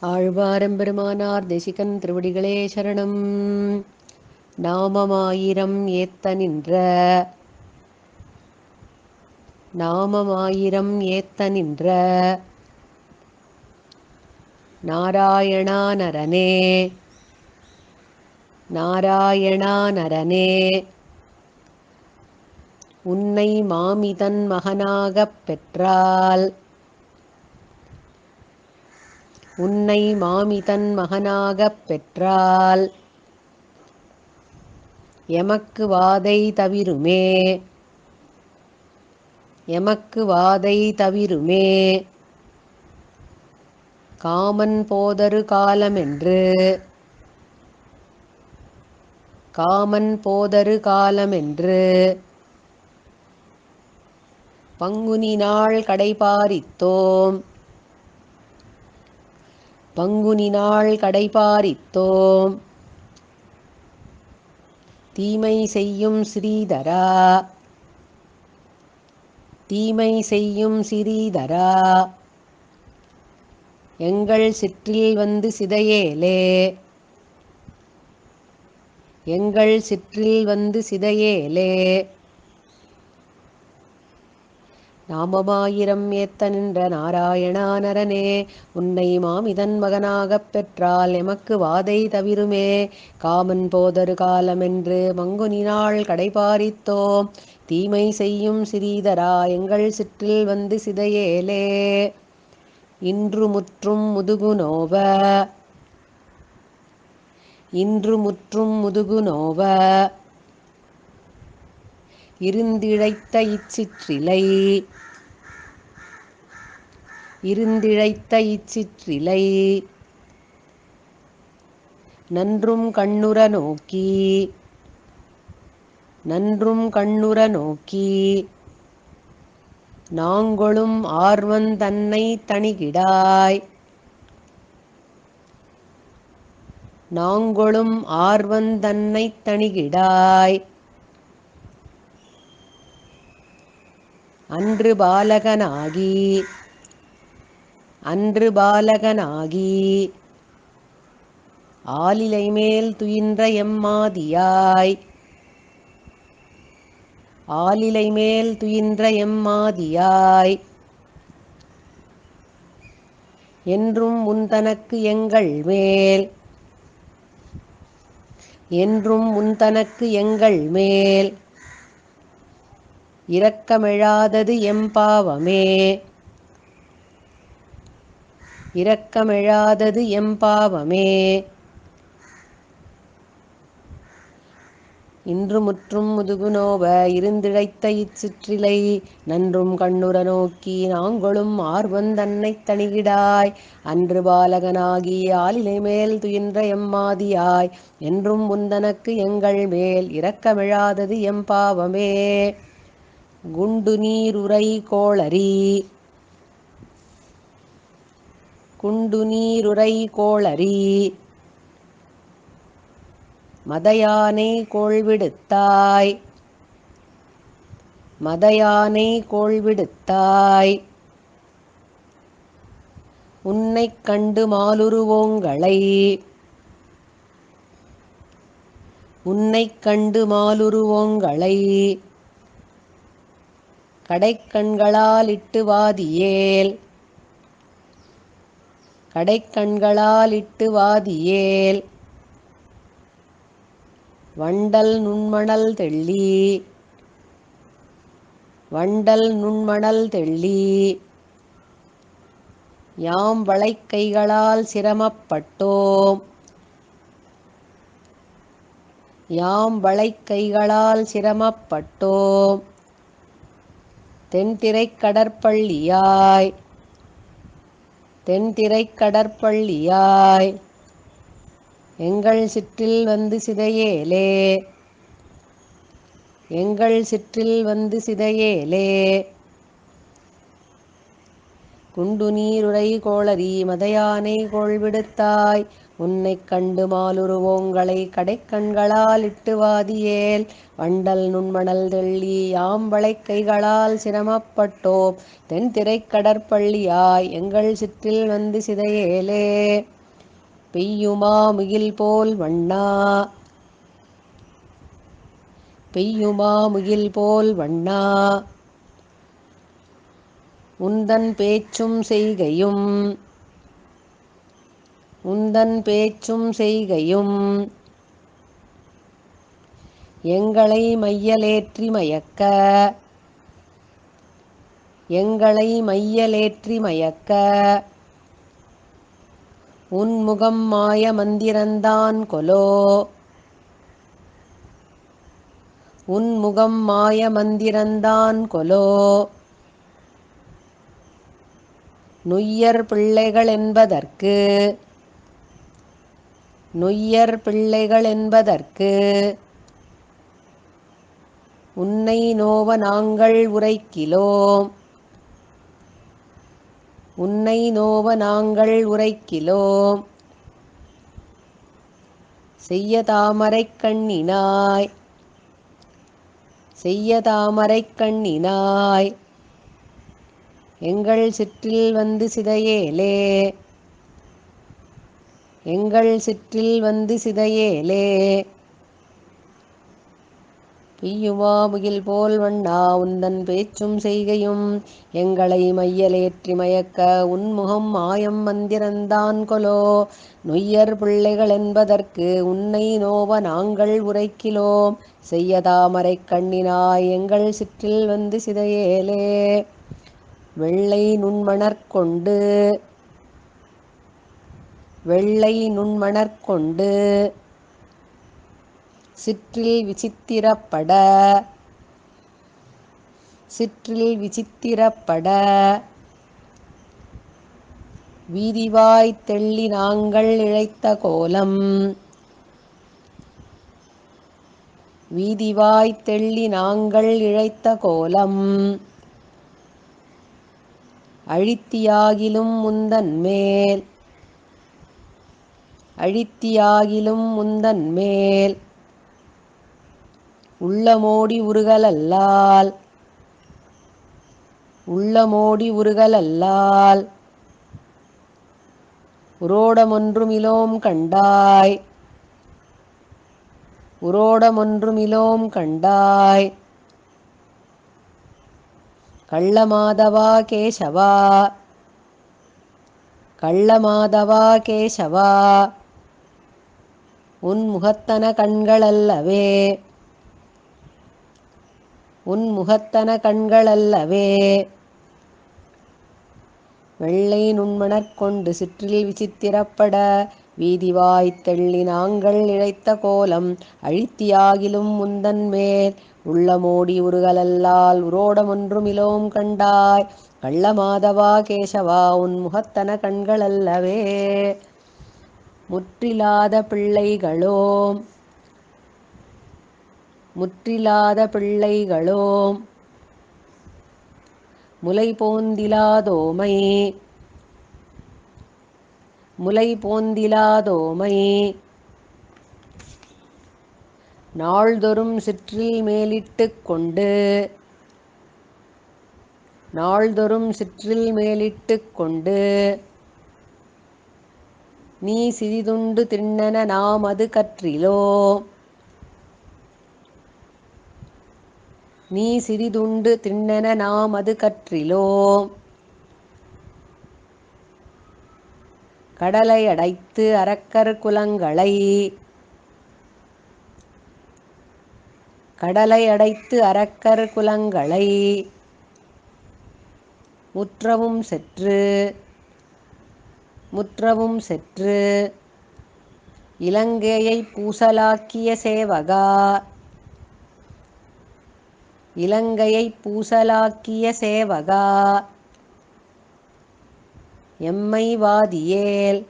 ஆழ்வாரெம்பெருமானார் தேசிகன் திருவடிகளே சரணம். நாமமாயிரம் ஏத்த நின்ற நாராயணா நரனே உன்னை மாமிதன் மகனாகப் பெற்றால் எமக்கு வாதை தவிருமே. காமன் போதரு காலமென்று பங்குனி நாள் கடைபாரித்தோம். தீமை செய்யும் சிறீதரா எங்கள் சிற்றில் வந்து சிதையேலே. நாமமாயிரம் ஏத்த நின்ற நாராயணா நரனே, உன்னை மாமிதன் மகனாகப் பெற்றால் எமக்கு வாதை தவிருமே. காமன் போதரு காலமென்று பங்குனி நாள் கடைபாரித்தோம். தீமை செய்யும் சிறீதரா எங்கள் சிற்றில் வந்து சிதையேலே. இன்று முற்றும் முதுகுநோவ இருந்திழைத்த இச்சிற்றிலை நன்றும் கண்ணுற நோக்கி நாங்கொளும் ஆர்வந் தன்னைத் தணிகிடாய். அன்று பாலகனாகி ஆலிலைமேல் துயின்ற எம்மாதியாய் என்றும் உன்தனக்கு எங்கள் மேல் இரக்கமெழாதது எம்பாவமே. இன்று முற்றும் முதுகுநோவ இருந்திழைத்த இச்சிற்றிலை நன்றும் கண்ணுற நோக்கி நாங்கொளும் ஆர்வந் தன்னைத் தணிகிடாய். அன்று பாலகனாகி ஆலிலைமேல் துயின்ற எம்மாதியாய் என்றும் உன்தனக்கு எங்கள் மேல் இரக்கமெழாதது எம்பாவமே. குண்டு நீருறை கோளரி மதயானை கோள்விடுத்தாய். உன்னைக் கண்டு மாலுருவோங்களை கடைக்கண்களாலிட்டு வாதியேல். வண்டல் நுண்மணல் தெள்ளி யாம் வளைக்கைகளால் சிரமப்பட்டோம். தென்திரைக் கடற்பள்ளியாய் எங்கள் சிற்றில் வந்து சிதையேலே. குண்டு நீருறை கோளரி மதயானை கோள்விடுத்தாய். உன்னைக் கண்டு மாலுருவோங்களை கடைக்கண்களால் இட்டு வாதியேல் வண்டல் நுண்மணல் தெள்ளி யாம்பளைக் கைகளால் சிரமப்பட்டோம் தென்திரைக் கடற்பள்ளியாய் எங்கள் சிற்றில் வந்து சிதையேலே. பெய்யுமா முகில்போல் வண்ணா பெய்யுமா முகில்போல் வண்ணா உந்தன் பேச்சும் செய்கையும் எங்களை மையலேற்றி மயக்க உன்முகம் மாய மந்திரந்தான் கொலோ. நுய்யர் பிள்ளைகளென்பதற்கு உன்னை நோவ நாங்கள் உரைக்கிலோம். செய்ய தாமரைக் கண்ணினாய் எங்கள் சிற்றில் வந்து சிதையேலே. பெய்யுமா முகில்போல் வண்ணா உந்தன் பேச்சும் செய்கையும் எங்களை மையலேற்றி மயக்க உன்முகம் மாயம் மந்திரந்தான் கொலோ. நுய்யர் பிள்ளைகளென்பதற்கு உன்னை நோவ நாங்கள் உரைக்கிலோம். செய்ய தாமரைக் கண்ணினாய் எங்கள் சிற்றில் வந்து சிதையேலே. வெள்ளை நுண்மணற்கொண்டு சிற்றில் விசித்திரப்பட வீதிவாய்த் தெள்ளி நாங்கள் இழைத்த கோலம். அழித்தியாகிலும் முந்தன்மேல் உள்ளமோடி உருகலல்லால் உரோடமொன்றுமிலோம் கண்டாய். கள்ளமாதவா கேசவா உன் முகத்தன கண்களல்லவே. வெள்ளை நுண்மணற்கொண்டு சிற்றில் விசித்திரப்பட வீதிவாய்த் தெள்ளி நாங்கள் இழைத்த கோலம். அழித்தியாகிலும் முந்தன்மேல் உள்ளமோடி உருகலல்லால் உரோடமொன்றுமிலோம் கண்டாய். கள்ளமாதவா கேசவா உன் முகத்தன கண்களல்லவே. முற்றிலாத பிள்ளைகளோம் முலை போந்திலாதோமை நாள்தொறும் சிற்றில் மேலிட்டுக் கொண்டு நீ சிறிதுண்டு திண்ணென நாமது கற்றிலோம். கடலையடைத்து அரக்கர் குலங்களை முற்றவும் செற்று இலங்கையைப் பூசலாக்கிய சேவகா எம்மை வாதியேல்.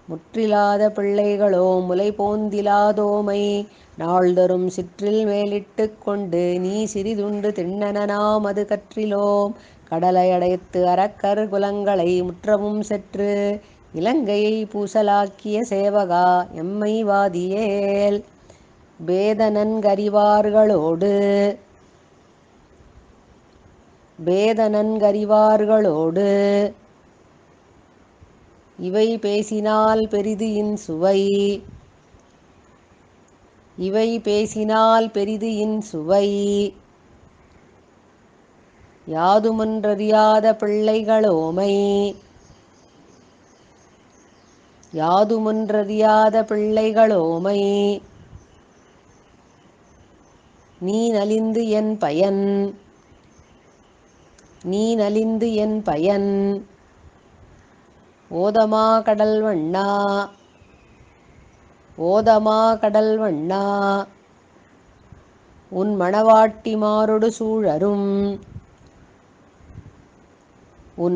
முற்றிலாத பிள்ளைகளோம் முலை போந்திலாதோமை நாள்தொறும் சிற்றில் மேலிட்டு கொண்டு நீ சிறிதுண்டு திண்ணனாம் அது கற்றிலோம் கடலை அடைத்து அரக்கர் குலங்களை முற்றமும் செற்று இலங்கையை பூசலாக்கிய சேவகா எம்மை வாதியேல் பேதனன்கறிவார்களோடு இவை பேசினால் பெரிது இன்சுவை யாதுமொன்றறியாத பிள்ளைகளோமை நீ நலிந்து என் பயன் ஓதமா கடல் வண்ணா உன்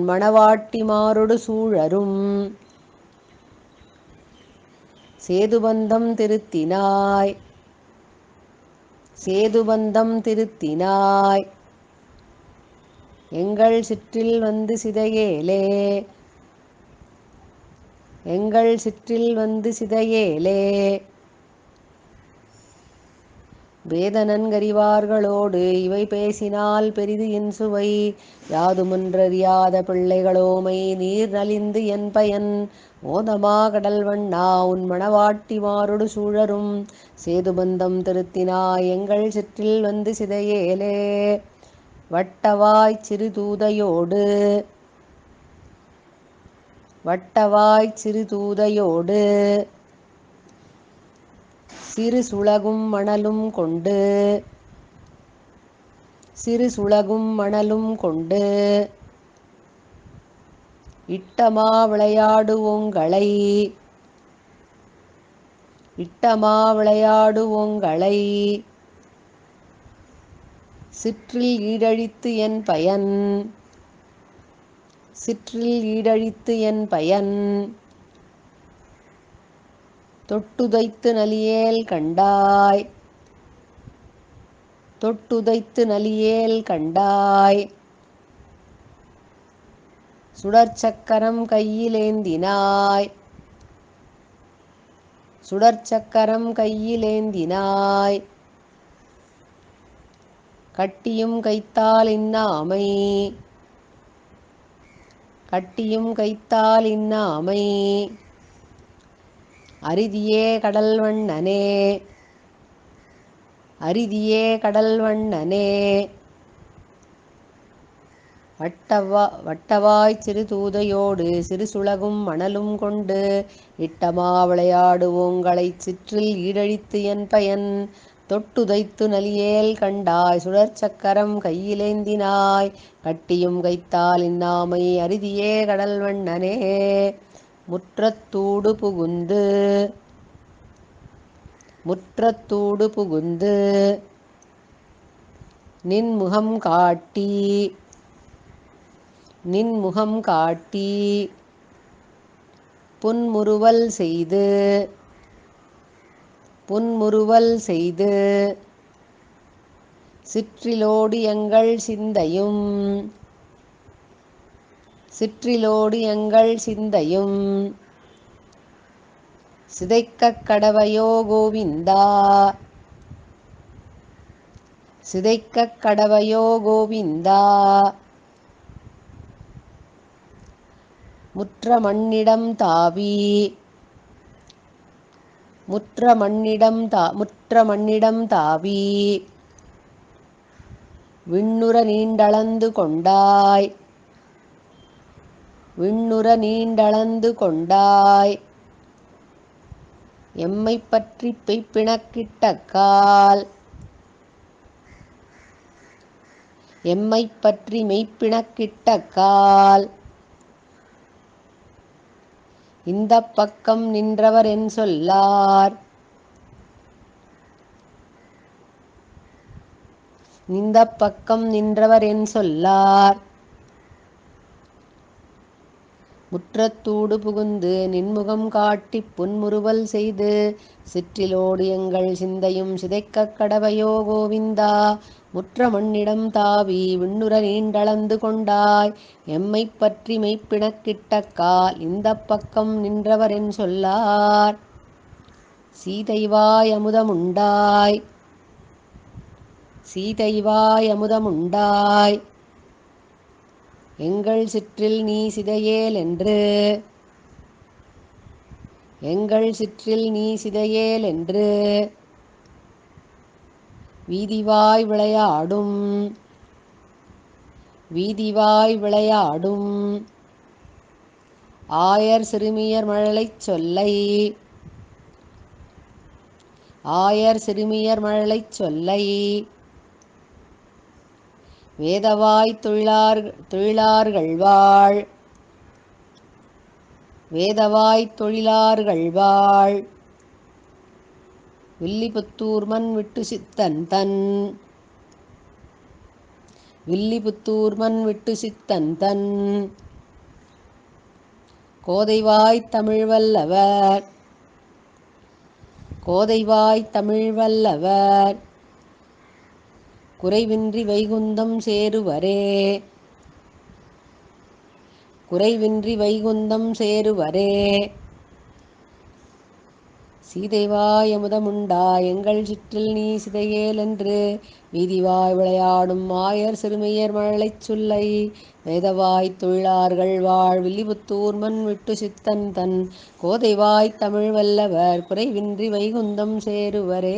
மணவாட்டிமாரொடு சூழரும் சேதுபந்தம் திருத்தினாய் எங்கள் சிற்றில் வந்து சிதையேலே பேதனன்கறிவார்களோடு இவை பேசினால் பெரிது இன்சுவை யாதுமொன்றறியாத பிள்ளைகளோமை நீர் நலிந்து என் பயன் ஓதமா கடல்வண்ணா உன் மணவாட்டிமாரொடு சூழரும் சேதுபந்தம் திருத்தினாய் எங்கள் சிற்றில் வந்து சிதையேலே வட்டவாய்ச் சிறுதூதையோடு சிறு சுளகும் மணலும் கொண்டு இட்டமா விளையாடுவோங்களை சிற்றில் ஈடழித்து என் பயன் தொட்டுதைத்து நலியேல் கண்டாய் சுடர்ச்சக்கரம் கையிலேந்தினாய் கட்டியும் கைத்தால் இன்னாமை அரிதியே கடல் வண்ணனே வட்டவாய்ச் சிறுதூதையோடு சிறு சுளகும் மணலும் கொண்டு இட்டமா விளையாடுவோங்களைச் சிற்றில் ஈடழித்து என் பயன் தொட்டுதைத்து நலியேல் கண்டாய் சுடர்ச்சக்கரம் கையிலேந்தினாய் கட்டியும் கைத்தால் இன்னாமை அரிதியே கடல் வண்ணனே முற்றத்தூடு புகுந்து நின்முகம் காட்டி புன்முறுவல் செய்து சிற்றிலோடு எங்கள் சிந்தையும் சிதைக்கக் கடவையோ கோவிந்தா முற்ற மண்ணிடம் தாவி விண்ணுற நீண்டளந்து கொண்டாய் எம்மைப் பற்றிப் மெய்ப்பிணக்கிட்டக்கால் இந்தப் பக்கம் நின்றவர் என் சொல்லார் முற்றத்தூடு புகுந்து நின்முகம் காட்டிப் புன்முறுவல் செய்து சிற்றிலோடு எங்கள் சிந்தையும் சிதைக்கக் கடவையோ கோவிந்தா. முற்ற மண்ணிடம் தாவி விண்ணுற நீண்டளந்து கொண்டாய் எம்மைப் பற்றி மெய்ப்பிணக்கிட்டக்கால் இந்தப் பக்கம் நின்றவரென் சொல்லார். சீதைவாய் அமுதமுண்டாய் சீதைவாய் அமுதமுண்டாய் எங்கள் சிற்றில் நீ சிதையேல் என்று எங்கள் சிற்றில் நீ சிதையேல் என்று வீதிவாய் விளையாடும் வீதிவாய் விளையாடும் ஆயர் சிறுமியர் மழலைச் சொல்லை ஆயர் சிறுமியர் மழலைச் சொல்லை வேதவாய் தொழிலார்கள் வேதவாய் தொழிலார்கள் வில்லிபுத்தூர்மன் விட்டு சித்தன் தன் வில்லிபுத்தூர்மன் விட்டு சித்தன் தன் கோதைவாய் தமிழ் வல்லவர் கோதைவாய் தமிழ் வல்லவர் குறைவின்றி வைகுந்தம் சேருவரே குறைவின்றி வைகுந்தம் சேருவரே. சீதைவாய் அமுதமுண்டாய் எங்கள் சிற்றில் நீ சிதையேல் என்று வீதிவாய் விளையாடும் ஆயர் சிறுமியர் மழலைச் சொல்லை வேதவாய் தொழிலார்கள் வில்லிபுத்தூர்மன் விட்டு சித்தன் தன் கோதைவாய் தமிழ் வல்லவர் குறைவின்றி வைகுந்தம் சேருவரே.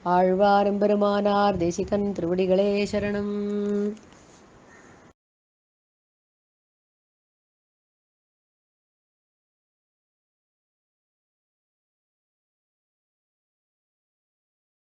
ஆழ்வார் எம்பெருமானார் தேசிகன் திருவடிகளே சரணம்.